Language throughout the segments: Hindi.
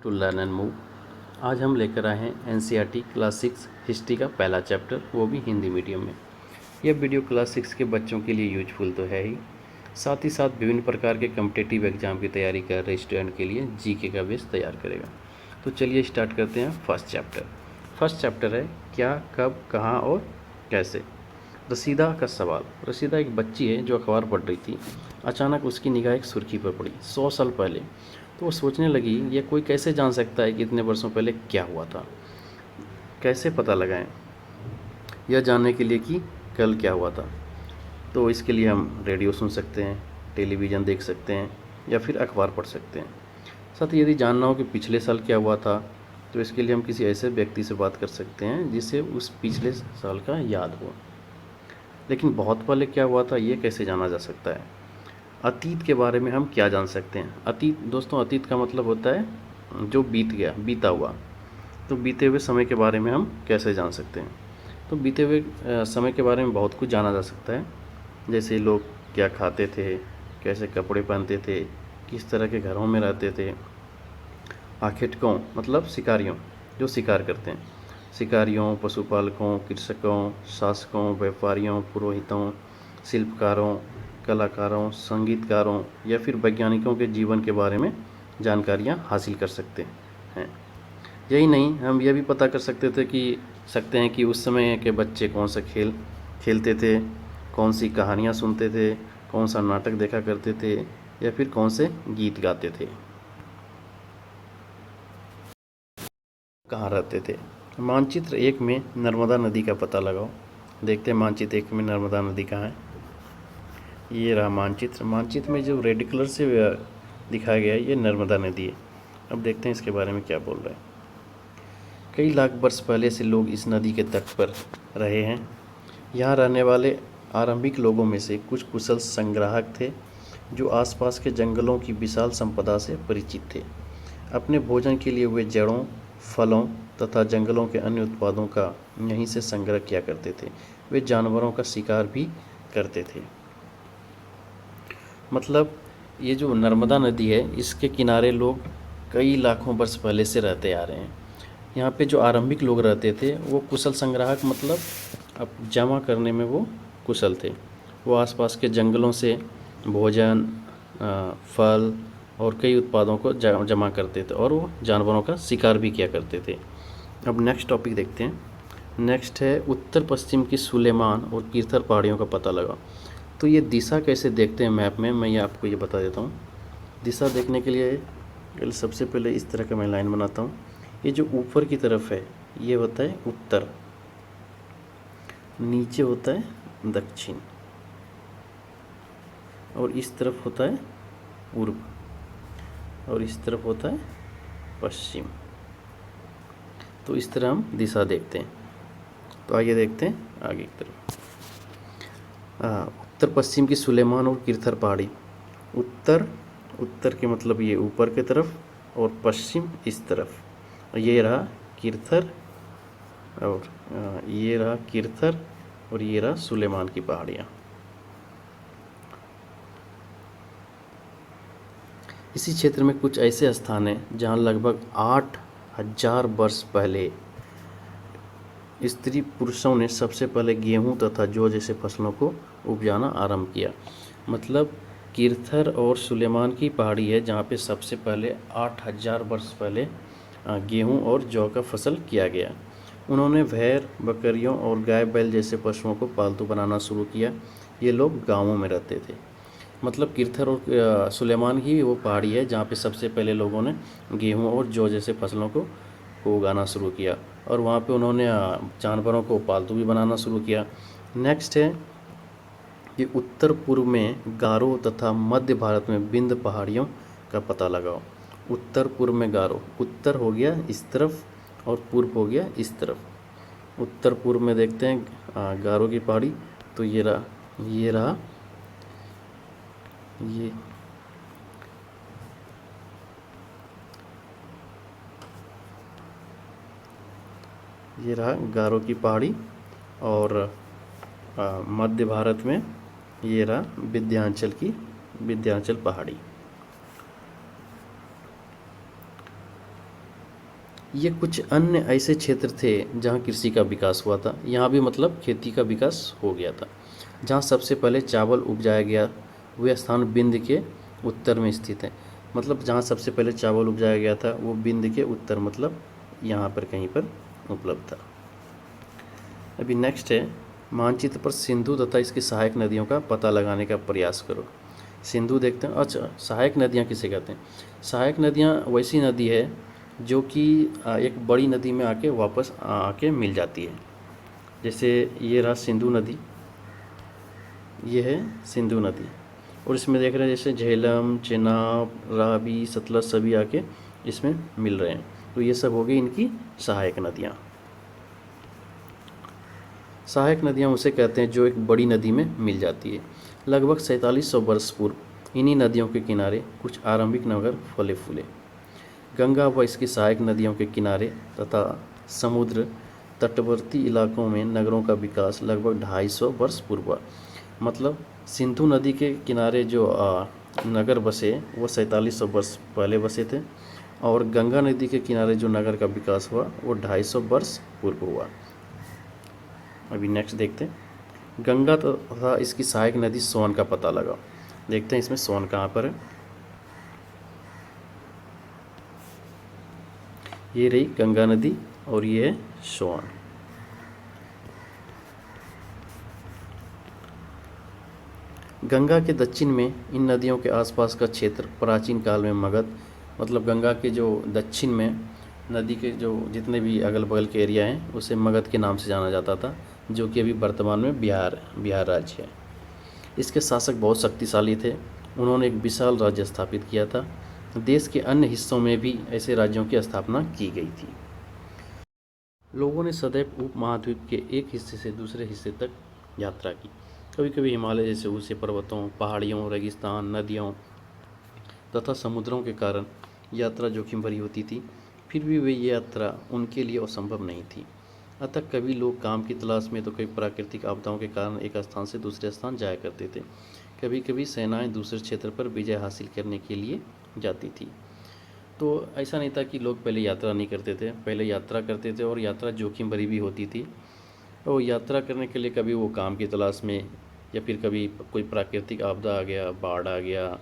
To learn and move. आज हम लेकर आए हैं एनसीईआरटी क्लास 6 हिस्ट्री का पहला चैप्टर, वो भी हिंदी मीडियम में। यह वीडियो क्लास 6 के बच्चों के लिए यूजफुल तो है ही, साथ ही साथ विभिन्न प्रकार के कम्पिटिटिव एग्जाम की तैयारी कर रहे स्टूडेंट के लिए जीके का बेस तैयार करेगा। तो चलिए स्टार्ट करते हैं फर्स्ट चैप्टर। फर्स्ट चैप्टर है क्या, कब, कहाँ और कैसे। रसीदा का सवाल। रसीदा एक बच्ची है जो अखबार पढ़ रही थी। अचानक उसकी निगाह एक सुर्खी पर पड़ी, 100 साल पहले। तो वो सोचने लगी, यह कोई कैसे जान सकता है कि इतने वर्षों पहले क्या हुआ था। कैसे पता लगाएं यह जानने के लिए कि कल क्या हुआ था। तो इसके लिए हम रेडियो सुन सकते हैं, टेलीविज़न देख सकते हैं या फिर अखबार पढ़ सकते हैं। साथ ही यदि जानना हो कि पिछले साल क्या हुआ था, तो इसके लिए हम किसी ऐसे व्यक्ति से बात कर सकते हैं जिसे उस पिछले साल का याद हो। लेकिन बहुत पहले क्या हुआ था ये कैसे जाना जा सकता है। अतीत के बारे में हम क्या जान सकते हैं। अतीत दोस्तों, अतीत का मतलब होता है जो बीत गया, बीता हुआ। तो बीते हुए समय के बारे में हम कैसे जान सकते हैं। तो बीते हुए समय के बारे में बहुत कुछ जाना जा सकता है, जैसे लोग क्या खाते थे, कैसे कपड़े पहनते थे, किस तरह के घरों में रहते थे। आखेटकों मतलब शिकारियों, जो शिकार करते हैं, शिकारियों, पशुपालकों, कृषकों, शासकों, व्यापारियों, पुरोहितों, शिल्पकारों, कलाकारों, संगीतकारों या फिर वैज्ञानिकों के जीवन के बारे में जानकारियाँ हासिल कर सकते हैं। यही नहीं, हम यह भी पता कर सकते हैं कि उस समय के बच्चे कौन सा खेल खेलते थे, कौन सी कहानियाँ सुनते थे, कौन सा नाटक देखा करते थे या फिर कौन से गीत गाते थे, कहाँ रहते थे। मानचित्र 1 में नर्मदा नदी का पता लगाओ। देखते हैं मानचित्र 1 में नर्मदा नदी कहाँ है। ये रहा मानचित्र। मानचित्र में जो रेड कलर से दिखाया गया है ये नर्मदा नदी है। अब देखते हैं इसके बारे में क्या बोल रहा है। कई लाख वर्ष पहले से लोग इस नदी के तट पर रहे हैं। यहाँ रहने वाले आरंभिक लोगों में से कुछ कुशल संग्राहक थे जो आसपास के जंगलों की विशाल संपदा से परिचित थे। अपने भोजन के लिए वे जड़ों, फलों तथा जंगलों के अन्य उत्पादों का यहीं से संग्रह किया करते थे। वे जानवरों का शिकार भी करते थे। मतलब ये जो नर्मदा नदी है, इसके किनारे लोग कई लाखों वर्ष पहले से रहते आ रहे हैं। यहाँ पे जो आरंभिक लोग रहते थे वो कुशल संग्राहक, मतलब अब जमा करने में वो कुशल थे। वो आसपास के जंगलों से भोजन, फल और कई उत्पादों को जमा करते थे और वो जानवरों का शिकार भी किया करते थे। अब नेक्स्ट टॉपिक देखते हैं। नेक्स्ट है उत्तर पश्चिम की सुलेमान और कीर्थर पहाड़ियों का पता लगा। तो ये दिशा कैसे देखते हैं मैप में, मैं ये आपको ये बता देता हूँ। दिशा देखने के लिए सबसे पहले इस तरह का मैं लाइन बनाता हूँ। ये जो ऊपर की तरफ है ये होता है उत्तर, नीचे होता है दक्षिण और इस तरफ होता है पूर्व और इस तरफ होता है पश्चिम। तो इस तरह हम दिशा देखते हैं। तो आइए देखते हैं आगे की तरफ। उत्तर पश्चिम की सुलेमान और कीर्थर पहाड़ी। उत्तर के मतलब ये ऊपर की तरफ और पश्चिम इस तरफ। ये रहा कीर्थर और ये रहा कीर्थर और ये रहा सुलेमान की पहाड़ियाँ। इसी क्षेत्र में कुछ ऐसे स्थान हैं जहाँ लगभग 8000 वर्ष पहले स्त्री पुरुषों ने सबसे पहले गेहूं तथा जौ जैसे फसलों को उपजाना आरंभ किया। मतलब कीर्थर और सुलेमान की पहाड़ी है जहाँ पे सबसे पहले 8000 वर्ष पहले गेहूं और जौ का फसल किया गया। उन्होंने भेड़, बकरियों और गाय बैल जैसे पशुओं को पालतू बनाना शुरू किया। ये लोग गांवों में रहते थे। मतलब कीर्थर और सुलेमान ही वो पहाड़ी है जहाँ पे सबसे पहले लोगों ने गेहूं और जौ जैसे फसलों को उगाना शुरू किया और वहाँ पे उन्होंने जानवरों को पालतू भी बनाना शुरू किया। नेक्स्ट है कि उत्तर पूर्व में गारो तथा मध्य भारत में विंध्य पहाड़ियों का पता लगाओ। उत्तर पूर्व में गारो, उत्तर हो गया इस तरफ और पूर्व हो गया इस तरफ। उत्तर पूर्व में देखते हैं गारो की पहाड़ी। तो ये रहा ये रहा गारो की पहाड़ी और मध्य भारत में ये रहा विंध्याचल पहाड़ी। ये कुछ अन्य ऐसे क्षेत्र थे जहाँ कृषि का विकास हुआ था। यहाँ भी मतलब खेती का विकास हो गया था। जहाँ सबसे पहले चावल उपजाया गया वह स्थान विंध्य के उत्तर में स्थित है। मतलब जहाँ सबसे पहले चावल उपजाया गया था वो विंध्य के उत्तर, मतलब यहाँ पर कहीं पर उपलब्ध था। अभी नेक्स्ट है, मानचित्र पर सिंधु तथा इसकी सहायक नदियों का पता लगाने का प्रयास करो। सिंधु देखते हैं। अच्छा, सहायक नदियाँ किसे कहते हैं? सहायक नदियाँ वैसी नदी है जो कि एक बड़ी नदी में आके वापस आके मिल जाती है। जैसे ये रहा सिंधु नदी, ये है सिंधु नदी, और इसमें देख रहे हैं जैसे झेलम, चेनाब, रावी, सतलज सभी आके इसमें मिल रहे हैं। तो ये सब हो गई इनकी सहायक नदियाँ। सहायक नदियाँ उसे कहते हैं जो एक बड़ी नदी में मिल जाती है। लगभग 4700 वर्ष पूर्व इन्हीं नदियों के किनारे कुछ आरंभिक नगर फले फूले। गंगा व इसकी सहायक नदियों के किनारे तथा समुद्र तटवर्ती इलाकों में नगरों का विकास लगभग 250 वर्ष पूर्व हुआ। मतलब सिंधु नदी के किनारे जो नगर बसे वो 4700 वर्ष पहले बसे थे, और गंगा नदी के किनारे जो नगर का विकास हुआ वो 250 वर्ष पूर्व हुआ। अभी नेक्स्ट देखते हैं, गंगा तथा इसकी सहायक नदी सोन का पता लगाओ। देखते हैं इसमें सोन कहाँ पर है। ये रही गंगा नदी और ये है सोन। गंगा के दक्षिण में इन नदियों के आसपास का क्षेत्र प्राचीन काल में मगध, मतलब गंगा के जो दक्षिण में नदी के जो जितने भी अगल बगल के एरिया हैं उसे मगध के नाम से जाना जाता था, जो कि अभी वर्तमान में बिहार राज्य है। इसके शासक बहुत शक्तिशाली थे। उन्होंने एक विशाल राज्य स्थापित किया था। देश के अन्य हिस्सों में भी ऐसे राज्यों की स्थापना की गई थी। लोगों ने सदैव उपमहाद्वीप के एक हिस्से से दूसरे हिस्से तक यात्रा की। कभी कभी हिमालय जैसे ऊंचे पर्वतों, पहाड़ियों, रेगिस्तान, नदियों तथा समुद्रों के कारण यात्रा जोखिम भरी होती थी। फिर भी वे यात्रा उनके लिए असंभव नहीं थी। अतः कभी लोग काम की तलाश में तो कभी प्राकृतिक आपदाओं के कारण एक स्थान से दूसरे स्थान जाया करते थे। कभी कभी सेनाएं दूसरे क्षेत्र पर विजय हासिल करने के लिए जाती थी। तो ऐसा नहीं था कि लोग पहले यात्रा नहीं करते थे, पहले यात्रा करते थे और यात्रा जोखिम भरी भी होती थी। और यात्रा करने के लिए कभी वो काम की तलाश में, या फिर कभी कोई प्राकृतिक आपदा आ गया, बाढ़ आ गया,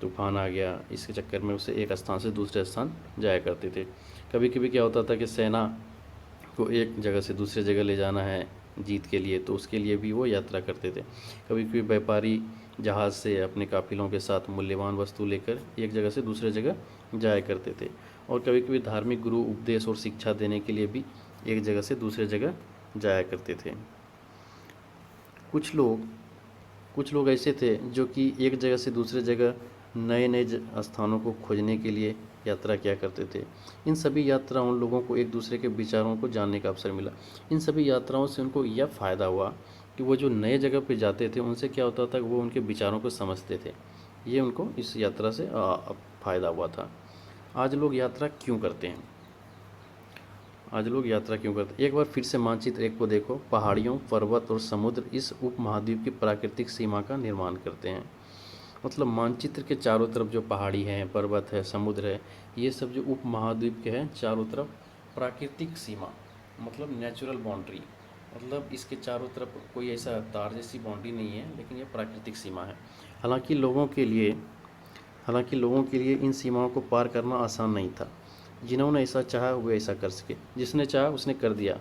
तूफान आ गया, इसके चक्कर में उसे एक स्थान से दूसरे स्थान जाया करते थे। कभी कभी क्या होता था कि सेना को एक जगह से दूसरे जगह ले जाना है जीत के लिए, तो उसके लिए भी वो यात्रा करते थे। कभी कभी व्यापारी जहाज़ से अपने काफिलों के साथ मूल्यवान वस्तु लेकर एक जगह से दूसरे जगह जाया करते थे। और कभी कभी धार्मिक गुरु उपदेश और शिक्षा देने के लिए भी एक जगह से दूसरे जगह जाया करते थे। कुछ लोग ऐसे थे जो कि एक जगह से दूसरे जगह नए नए स्थानों को खोजने के लिए यात्रा किया करते थे। इन सभी यात्राओं उन लोगों को एक दूसरे के विचारों को जानने का अवसर मिला। इन सभी यात्राओं से उनको यह फ़ायदा हुआ कि वो जो नए जगह पे जाते थे उनसे क्या होता था, वो उनके विचारों को समझते थे। ये उनको इस यात्रा से फ़ायदा हुआ था। आज लोग यात्रा क्यों करते हैं? एक बार फिर से मानचित्र एक को देखो। पहाड़ियों, पर्वत और समुद्र इस उपमहाद्वीप की प्राकृतिक सीमा का निर्माण करते हैं। मतलब मानचित्र के चारों तरफ जो पहाड़ी हैं, पर्वत है, समुद्र है, ये सब जो उपमहाद्वीप के हैं चारों तरफ प्राकृतिक सीमा, मतलब नेचुरल बाउंड्री, मतलब इसके चारों तरफ कोई ऐसा तार जैसी बाउंड्री नहीं है, लेकिन ये प्राकृतिक सीमा है। हालांकि लोगों के लिए इन सीमाओं को पार करना आसान नहीं था। जिन्होंने ऐसा चाहा वे ऐसा कर सके, जिसने चाहा उसने कर दिया।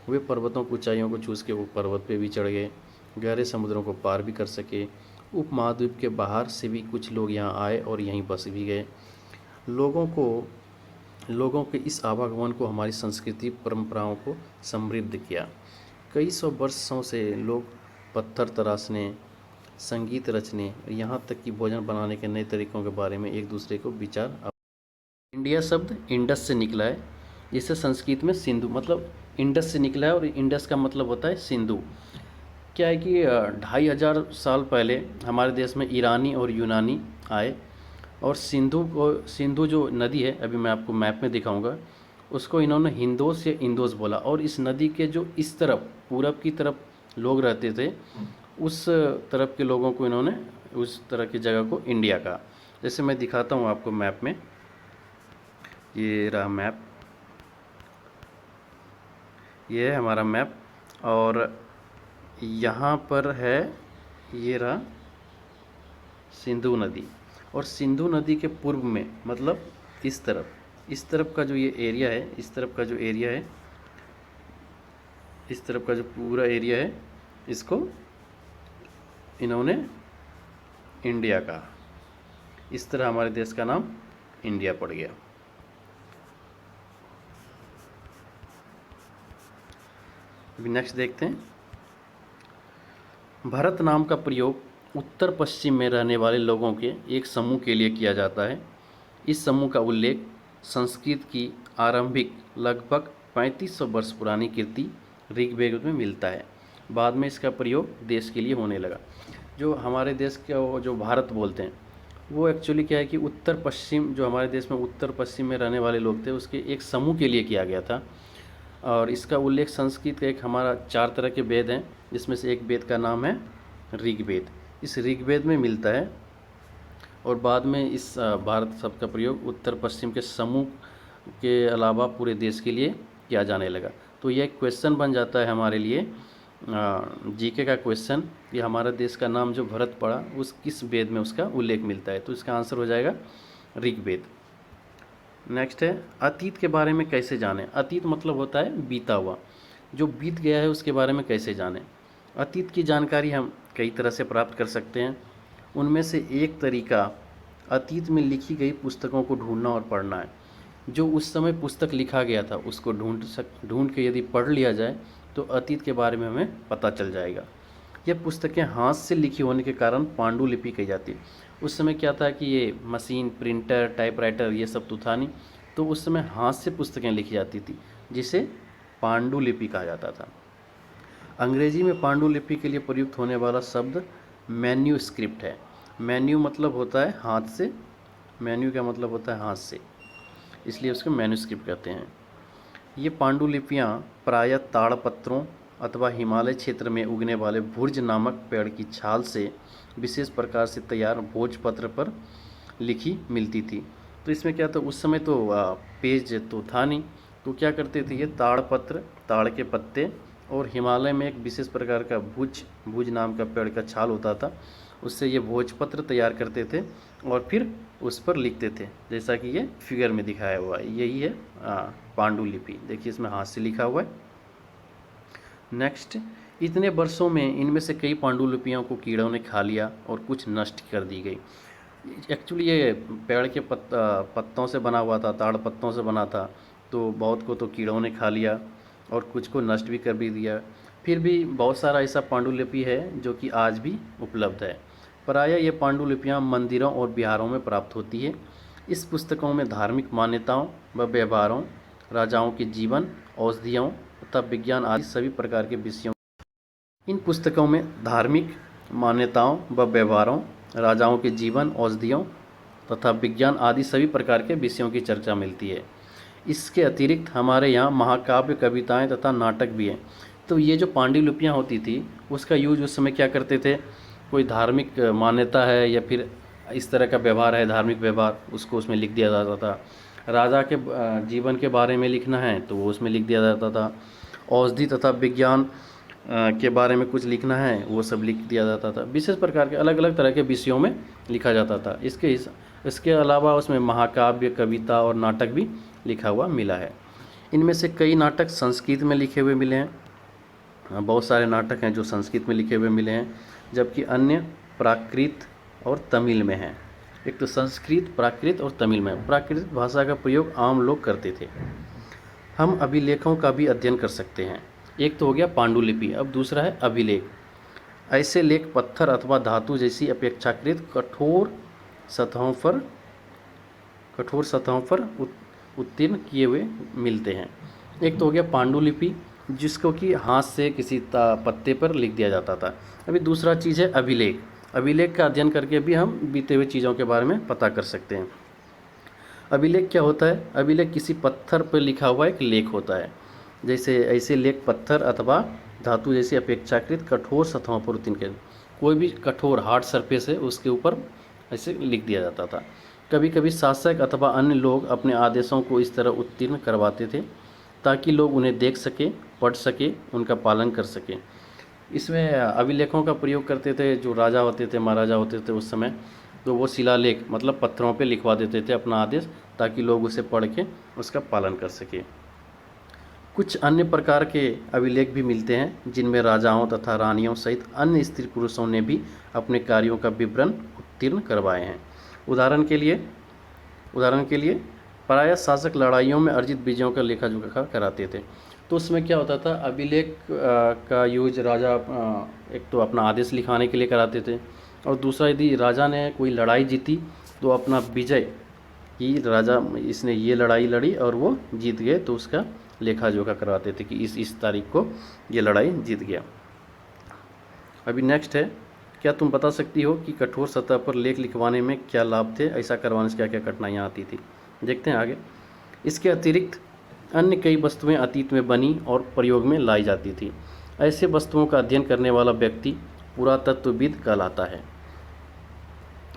वे पर्वतों की ऊंचाइयों को छूस के वो पर्वत पे भी चढ़ गए, गहरे समुद्रों को पार भी कर सके। उपमहाद्वीप के बाहर से भी कुछ लोग यहाँ आए और यहीं बस भी गए। लोगों के इस आवागमन को हमारी संस्कृति परंपराओं को समृद्ध किया। कई सौ वर्षों से लोग पत्थर तराशने, संगीत रचने, यहाँ तक कि भोजन बनाने के नए तरीकों के बारे में एक दूसरे को विचार। इंडिया शब्द इंडस से निकला है, जिससे संस्कृत में सिंधु, मतलब इंडस से निकला है और इंडस का मतलब होता है सिंधु। क्या है कि 2500 साल पहले हमारे देश में ईरानी और यूनानी आए, और सिंधु जो नदी है, अभी मैं आपको मैप में दिखाऊंगा, उसको इन्होंने हिंदोस या इंदोस बोला। और इस नदी के जो इस तरफ पूरब की तरफ लोग रहते थे, उस तरफ के लोगों को इन्होंने उस तरह की जगह को इंडिया कहा। जैसे मैं दिखाता हूँ आपको मैप में, ये रहा मैप। ये है हमारा मैप, और यहाँ पर है, ये रहा सिंधु नदी। और सिंधु नदी के पूर्व में, मतलब इस तरफ का जो ये एरिया है, इस तरफ का जो एरिया है, इस तरफ का जो पूरा एरिया है, इसको इन्होंने इंडिया कहा। इस तरह हमारे देश का नाम इंडिया पड़ गया। अभी नेक्स्ट देखते हैं। भारत नाम का प्रयोग उत्तर पश्चिम में रहने वाले लोगों के एक समूह के लिए किया जाता है। इस समूह का उल्लेख संस्कृत की आरंभिक लगभग 3500 वर्ष पुरानी कृति ऋग्वेद में मिलता है। बाद में इसका प्रयोग देश के लिए होने लगा। जो हमारे देश का जो भारत बोलते हैं, वो एक्चुअली क्या है कि उत्तर पश्चिम, जो हमारे देश में उत्तर पश्चिम में रहने वाले लोग थे, उसके एक समूह के लिए किया गया था। और इसका उल्लेख संस्कृत का एक हमारा 4 तरह के वेद हैं, जिसमें से एक वेद का नाम है ऋग्वेद। इस ऋग्वेद में मिलता है। और बाद में इस भारत शब्द का प्रयोग उत्तर पश्चिम के समूह के अलावा पूरे देश के लिए किया जाने लगा। तो यह एक क्वेश्चन बन जाता है हमारे लिए, जीके का क्वेश्चन, कि हमारा देश का नाम जो भारत पड़ा, उस किस वेद में उसका उल्लेख मिलता है। तो इसका आंसर हो जाएगा ऋग्वेद। नेक्स्ट है, अतीत के बारे में कैसे जानें। अतीत मतलब होता है बीता हुआ, जो बीत गया है उसके बारे में कैसे जानें। अतीत की जानकारी हम कई तरह से प्राप्त कर सकते हैं। उनमें से एक तरीका अतीत में लिखी गई पुस्तकों को ढूंढना और पढ़ना है। जो उस समय पुस्तक लिखा गया था उसको ढूंढ के यदि पढ़ लिया जाए तो अतीत के बारे में हमें पता चल जाएगा। यह पुस्तकें हाथ से लिखी होने के कारण पांडुलिपि कही जाती है। उस समय क्या था कि ये मशीन, प्रिंटर, टाइपराइटर ये सब तो था नहीं, तो उस समय हाथ से पुस्तकें लिखी जाती थी, जिसे पांडुलिपि कहा जाता था। अंग्रेजी में पांडुलिपि के लिए प्रयुक्त होने वाला शब्द मैन्यूस्क्रिप्ट है। मैन्यू मतलब होता है हाथ से, मैन्यू का मतलब होता है हाथ से, इसलिए उसको मैन्यूस्क्रिप्ट कहते हैं। ये पांडुलिपियाँ प्रायः ताड़पत्रों अथवा हिमालय क्षेत्र में उगने वाले भुर्ज नामक पेड़ की छाल से विशेष प्रकार से तैयार भोजपत्र पर लिखी मिलती थी। तो इसमें क्या था, उस समय तो पेज तो था नहीं, तो क्या करते थे, ये ताड़पत्र, ताड़ के पत्ते, और हिमालय में एक विशेष प्रकार का भुज नाम का पेड़ का छाल होता था, उससे ये भोजपत्र तैयार करते थे और फिर उस पर लिखते थे। जैसा कि ये फिगर में दिखाया हुआ है, यही है पांडुलिपि। देखिए इसमें हाथ से लिखा हुआ है। नेक्स्ट, इतने वर्षों में इनमें से कई पांडुलिपियों को कीड़ों ने खा लिया और कुछ नष्ट कर दी गई। एक्चुअली ये पेड़ के पत्तों से बना हुआ था, ताड़ पत्तों से बना था, तो बहुत को तो कीड़ों ने खा लिया और कुछ को नष्ट भी कर भी दिया। फिर भी बहुत सारा ऐसा पांडुलिपि है जो कि आज भी उपलब्ध है। प्रायः ये पांडुलिपियाँ मंदिरों और बिहारों में प्राप्त होती है। इस पुस्तकों में धार्मिक मान्यताओं व व्यवहारों, राजाओं के जीवन, औषधियों तथा विज्ञान आदि सभी प्रकार के विषयों, इन पुस्तकों में धार्मिक मान्यताओं व व्यवहारों, राजाओं के जीवन, औषधियों तथा विज्ञान आदि सभी प्रकार के विषयों की चर्चा मिलती है। इसके अतिरिक्त हमारे यहाँ महाकाव्य, कविताएं तथा नाटक भी हैं। तो ये जो पांडुलिपियाँ होती थी उसका यूज उस समय क्या करते थे, कोई धार्मिक मान्यता है या फिर इस तरह का व्यवहार है, धार्मिक व्यवहार, उसको उसमें लिख दिया जाता था। राजा के जीवन के बारे में लिखना है तो वो उसमें लिख दिया जाता था। औषधि तथा विज्ञान के बारे में कुछ लिखना है, वो सब लिख दिया जाता था। विशेष प्रकार के अलग अलग तरह के विषयों में लिखा जाता था। इसके अलावा उसमें महाकाव्य, कविता और नाटक भी लिखा हुआ मिला है। इनमें से कई नाटक संस्कृत में लिखे हुए मिले हैं। बहुत सारे नाटक हैं जो संस्कृत में लिखे हुए मिले हैं, जबकि अन्य प्राकृत और तमिल में हैं। एक तो संस्कृत, प्राकृत और तमिल में। प्राकृत भाषा का प्रयोग आम लोग करते थे। हम अभिलेखों का भी अध्ययन कर सकते हैं। एक तो हो गया पांडुलिपि, अब दूसरा है अभिलेख। ऐसे लेख पत्थर अथवा धातु जैसी अपेक्षाकृत कठोर सतहों पर उत्तीर्ण किए हुए मिलते हैं। एक तो हो गया पांडुलिपि, जिसको कि हाथ से किसी पत्ते पर लिख दिया जाता था। अभी दूसरा चीज़ है अभिलेख। अभिलेख का अध्ययन करके भी हम बीते हुए चीज़ों के बारे में पता कर सकते हैं। अभिलेख क्या होता है? अभिलेख किसी पत्थर पर लिखा हुआ एक लेख होता है। जैसे ऐसे लेख पत्थर अथवा धातु जैसी अपेक्षाकृत कठोर सतहों पर उत्तीर्ण कर, कोई भी कठोर हार्ड सरफेस है उसके ऊपर ऐसे लिख दिया जाता था। कभी कभी शासक अथवा अन्य लोग अपने आदेशों को इस तरह उत्तीर्ण करवाते थे ताकि लोग उन्हें देख सके, पढ़ सके, उनका पालन कर सकें। इसमें अभिलेखों का प्रयोग करते थे। जो राजा होते थे, महाराजा होते थे उस समय, तो वो शिलालेख मतलब पत्थरों पे लिखवा देते थे अपना आदेश, ताकि लोग उसे पढ़ के उसका पालन कर सके। कुछ अन्य प्रकार के अभिलेख भी मिलते हैं जिनमें राजाओं तथा रानियों सहित अन्य स्त्री पुरुषों ने भी अपने कार्यों का विवरण उत्तीर्ण करवाए हैं। उदाहरण के लिए प्रायः शासक लड़ाइयों में अर्जित विजयों का लेखा जोखा कराते थे। तो उसमें क्या होता था, अभिलेख का यूज राजा एक तो अपना आदेश लिखाने के लिए कराते थे, और दूसरा यदि राजा ने कोई लड़ाई जीती तो अपना विजय कि राजा इसने ये लड़ाई लड़ी और वो जीत गए, तो उसका लेखा जोखा करवाते थे कि इस तारीख को ये लड़ाई जीत गया। अभी नेक्स्ट है, क्या तुम बता सकती हो कि कठोर सतह पर लेख लिखवाने में क्या लाभ थे, ऐसा करवाने से क्या क्या कठिनाइयाँ आती थी। देखते हैं आगे। इसके अतिरिक्त अन्य कई वस्तुएं अतीत में बनी और प्रयोग में लाई जाती थी। ऐसे वस्तुओं का अध्ययन करने वाला व्यक्ति पुरातत्वविद कहलाता है।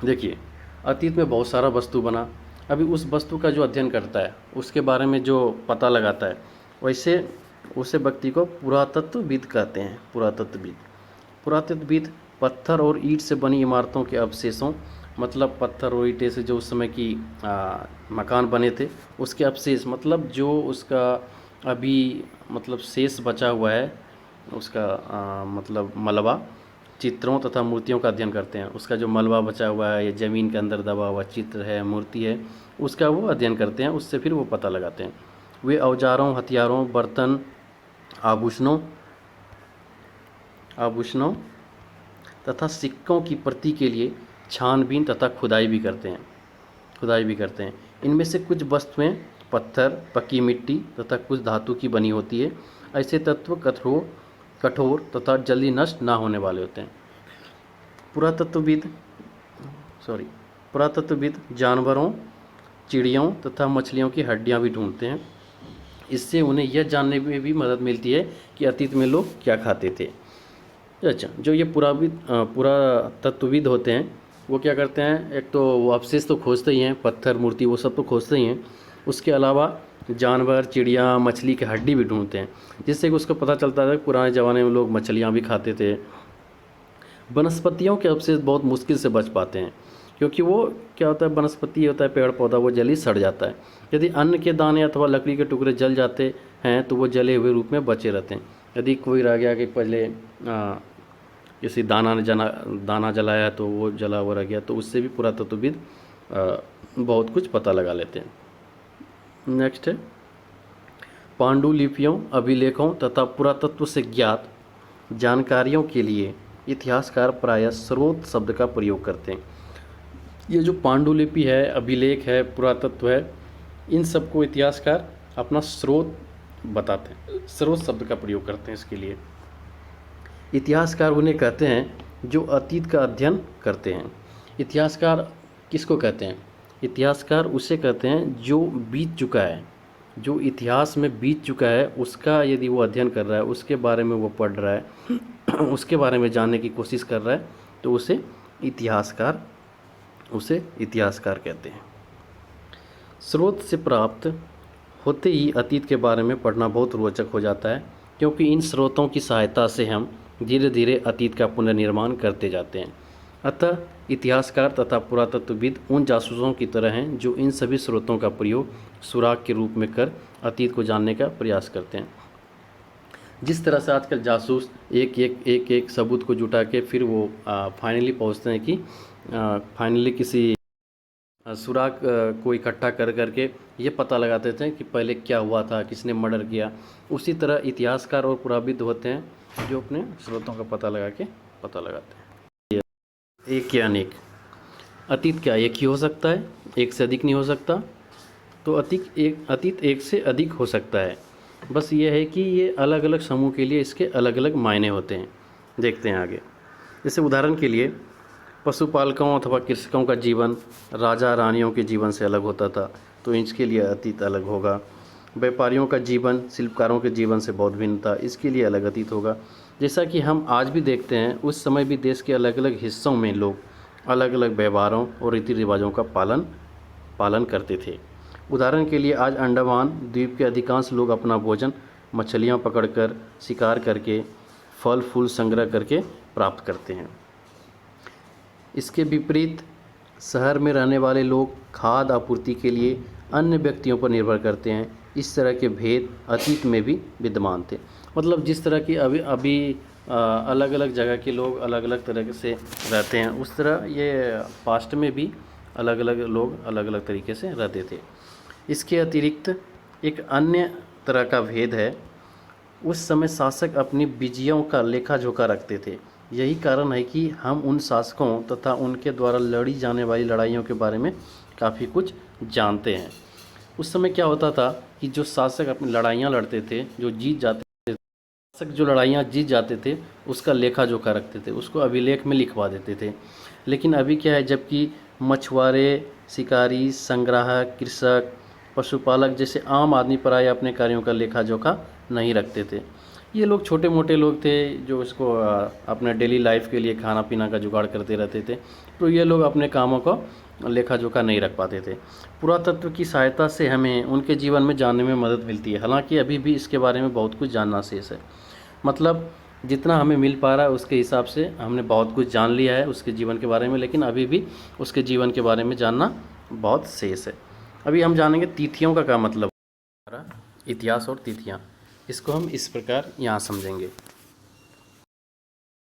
देखिए, अतीत में बहुत सारा वस्तु बना, अभी उस वस्तु का जो अध्ययन करता है, उसके बारे में जो पता लगाता है, वैसे उसे व्यक्ति को पुरातत्वविद कहते हैं। पुरातत्वविद पत्थर और ईंट से बनी इमारतों के अवशेषों, मतलब पत्थर और ईंटें से जो उस समय की मकान बने थे, उसके अवशेष मतलब जो उसका अभी मतलब शेष बचा हुआ है, उसका मतलब मलबा, चित्रों तथा मूर्तियों का अध्ययन करते हैं। उसका जो मलबा बचा हुआ है या ज़मीन के अंदर दबा हुआ चित्र है, मूर्ति है, उसका वो अध्ययन करते हैं, उससे फिर वो पता लगाते हैं। वे औजारों, हथियारों, बर्तन, आभूषणों तथा सिक्कों की प्रति के लिए छानबीन तथा खुदाई भी करते हैं। इनमें से कुछ वस्तुएं पत्थर, पक्की मिट्टी तथा कुछ धातु की बनी होती है। ऐसे तत्व कठोर तथा जल्दी नष्ट ना होने वाले होते हैं। पुरातत्वविद जानवरों, चिड़ियों तथा मछलियों की हड्डियां भी ढूंढते हैं। इससे उन्हें यह जानने में भी मदद मिलती है कि अतीत में लोग क्या खाते थे। अच्छा, जो ये पुरातत्वविद होते हैं, वो क्या करते हैं, एक तो वो अवशेष तो खोजते ही हैं, पत्थर, मूर्ति, वो सब तो खोजते ही हैं। उसके अलावा जानवर, चिड़िया, मछली की हड्डी भी ढूंढते हैं, जिससे कि उसको पता चलता था कि पुराने ज़माने में लोग मछलियाँ भी खाते थे। वनस्पतियों के अवशेष बहुत मुश्किल से बच पाते हैं, क्योंकि वो क्या होता है, वनस्पति होता है, पेड़ पौधा, वो जल्दी सड़ जाता है। यदि अन्न के दाने अथवा लकड़ी के टुकड़े जल जाते हैं तो वो जले हुए रूप में बचे रहते हैं। यदि कोई रह गया कि पहले किसी दाना जलाया तो वो जला हुआ रह गया, तो उससे भी पुरातत्वविद बहुत कुछ पता लगा लेते हैं। नेक्स्ट है, पांडुलिपियों, अभिलेखों तथा पुरातत्व से ज्ञात जानकारियों के लिए इतिहासकार प्रायः स्रोत शब्द का प्रयोग करते हैं। ये जो पांडुलिपि है, अभिलेख है, पुरातत्व है, इन सबको इतिहासकार अपना स्रोत बताते हैं, स्रोत शब्द का प्रयोग करते हैं। इसके लिए इतिहासकार उन्हें कहते हैं जो अतीत का अध्ययन करते हैं। इतिहासकार किसको कहते हैं? इतिहासकार उसे कहते हैं जो बीत चुका है, जो इतिहास में बीत चुका है, उसका यदि वो अध्ययन कर रहा है, उसके बारे में वो पढ़ रहा है, उसके बारे में जानने की कोशिश कर रहा है, तो उसे इतिहासकार कहते हैं। स्रोत से प्राप्त होते ही अतीत के बारे में पढ़ना बहुत रोचक हो जाता है, क्योंकि इन स्रोतों की सहायता से हम धीरे धीरे अतीत का पुनर्निर्माण करते जाते हैं। अतः इतिहासकार तथा पुरातत्वविद उन जासूसों की तरह हैं जो इन सभी स्रोतों का प्रयोग सुराग के रूप में कर अतीत को जानने का प्रयास करते हैं। जिस तरह से आजकल जासूस एक सबूत को जुटा के फिर वो फाइनली पहुंचते हैं कि फाइनली किसी सुराग को इकट्ठा कर करके ये पता लगाते थे कि पहले क्या हुआ था, किसने मर्डर किया। उसी तरह इतिहासकार और पुराविद होते हैं जो अपने स्रोतों का पता लगाते हैं। एक या अनेक, अतीत क्या एक ही हो सकता है, एक से अधिक नहीं हो सकता। तो अतीत एक से अधिक हो सकता है, बस ये है कि ये अलग अलग समूह के लिए इसके अलग अलग मायने होते हैं। देखते हैं आगे। जैसे उदाहरण के लिए पशुपालकों अथवा कृषकों का जीवन राजा रानियों के जीवन से अलग होता था, तो इसके लिए अतीत अलग होगा। व्यापारियों का जीवन शिल्पकारों के जीवन से बहुत भिन्न था, इसके लिए अलग अतीत होगा। जैसा कि हम आज भी देखते हैं, उस समय भी देश के अलग अलग हिस्सों में लोग अलग अलग व्यवहारों और रीति रिवाजों का पालन करते थे। उदाहरण के लिए आज अंडमान द्वीप के अधिकांश लोग अपना भोजन मछलियाँ पकड़कर, शिकार करके, फल फूल संग्रह करके प्राप्त करते हैं। इसके विपरीत शहर में रहने वाले लोग खाद्य आपूर्ति के लिए अन्य व्यक्तियों पर निर्भर करते हैं। इस तरह के भेद अतीत में भी विद्यमान थे। मतलब जिस तरह की अभी अलग अलग जगह के लोग अलग अलग तरह से रहते हैं, उस तरह ये पास्ट में भी अलग अलग लोग अलग अलग तरीके से रहते थे। इसके अतिरिक्त एक अन्य तरह का भेद है, उस समय शासक अपनी विजयों का लेखा जोखा रखते थे। यही कारण है कि हम उन शासकों तथा उनके द्वारा लड़ी जाने वाली लड़ाइयों के बारे में काफ़ी कुछ जानते हैं। उस समय क्या होता था कि जो शासक अपनी लड़ाइयाँ लड़ते थे, जो जीत जाते थे, शासक जो लड़ाइयाँ जीत जाते थे उसका लेखा जोखा रखते थे, उसको अभिलेख में लिखवा देते थे। लेकिन अभी क्या है, जबकि मछुआरे, शिकारी, संग्राहक, कृषक, पशुपालक जैसे आम आदमी प्राय अपने कार्यों का लेखा जोखा नहीं रखते थे। ये लोग छोटे मोटे लोग थे जो इसको अपने डेली लाइफ के लिए खाना पीना का जुगाड़ करते रहते थे, तो ये लोग अपने कामों का लेखा जोखा नहीं रख पाते थे। पुरातत्व की सहायता से हमें उनके जीवन में जानने में मदद मिलती है। हालांकि अभी भी इसके बारे में बहुत कुछ जानना शेष है। मतलब जितना हमें मिल पा रहा है उसके हिसाब से हमने बहुत कुछ जान लिया है उसके जीवन के बारे में, लेकिन अभी भी उसके जीवन के बारे में जानना बहुत शेष है। अभी हम जानेंगे तिथियों का क्या मतलब, इतिहास और तिथियाँ। इसको हम इस प्रकार यहाँ समझेंगे।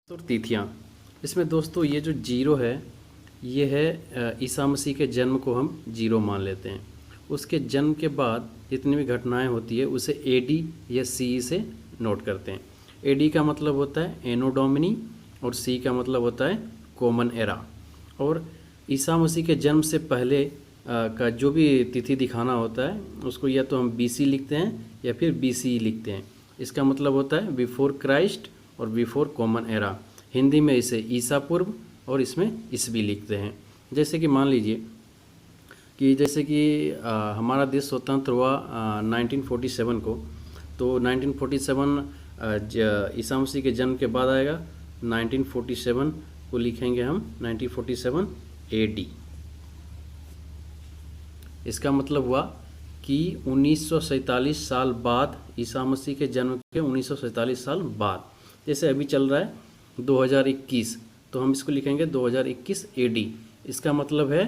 और तिथियाँ, इसमें दोस्तों ये जो जीरो है, ये है ईसा मसीह के जन्म को हम जीरो मान लेते हैं। उसके जन्म के बाद जितनी भी घटनाएं होती है उसे एडी या सी से नोट करते हैं। एडी का मतलब होता है एनो डोमिनी और सी का मतलब होता है कॉमन एरा। और ईसा मसीह के जन्म से पहले का जो भी तिथि दिखाना होता है उसको या तो हम बीसी लिखते हैं या फिर बीसी लिखते हैं। इसका मतलब होता है बिफोर क्राइस्ट और बिफोर कॉमन एरा। हिंदी में इसे ईसा पूर्व और इसमें ईस्वी लिखते हैं। जैसे कि मान लीजिए कि हमारा देश स्वतंत्र हुआ 1947 को, तो 1947 ईसा मसीह के जन्म के बाद आएगा। 1947 को लिखेंगे हम 1947 AD। इसका मतलब हुआ कि 1947 साल बाद, ईसा मसीह के जन्म के 1947 साल बाद। जैसे अभी चल रहा है 2021, तो हम इसको लिखेंगे 2021 AD। इसका मतलब है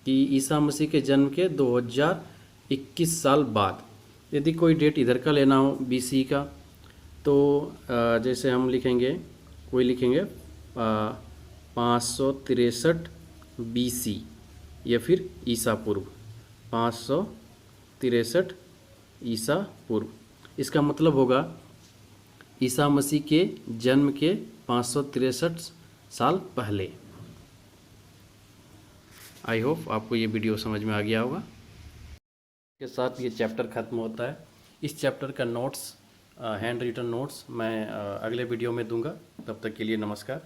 कि ईसा मसीह के जन्म के 2021 साल बाद। यदि कोई डेट इधर का लेना हो BC का, तो जैसे हम लिखेंगे 563 BC या फिर ईसा पूर्व, 563 ईसा पूर्व। इसका मतलब होगा ईसा मसीह के जन्म के 563 साल पहले। आई होप आपको ये वीडियो समझ में आ गया होगा। के साथ ये चैप्टर ख़त्म होता है। इस चैप्टर का नोट्स, हैंड रिटन नोट्स मैं अगले वीडियो में दूंगा। तब तक के लिए नमस्कार।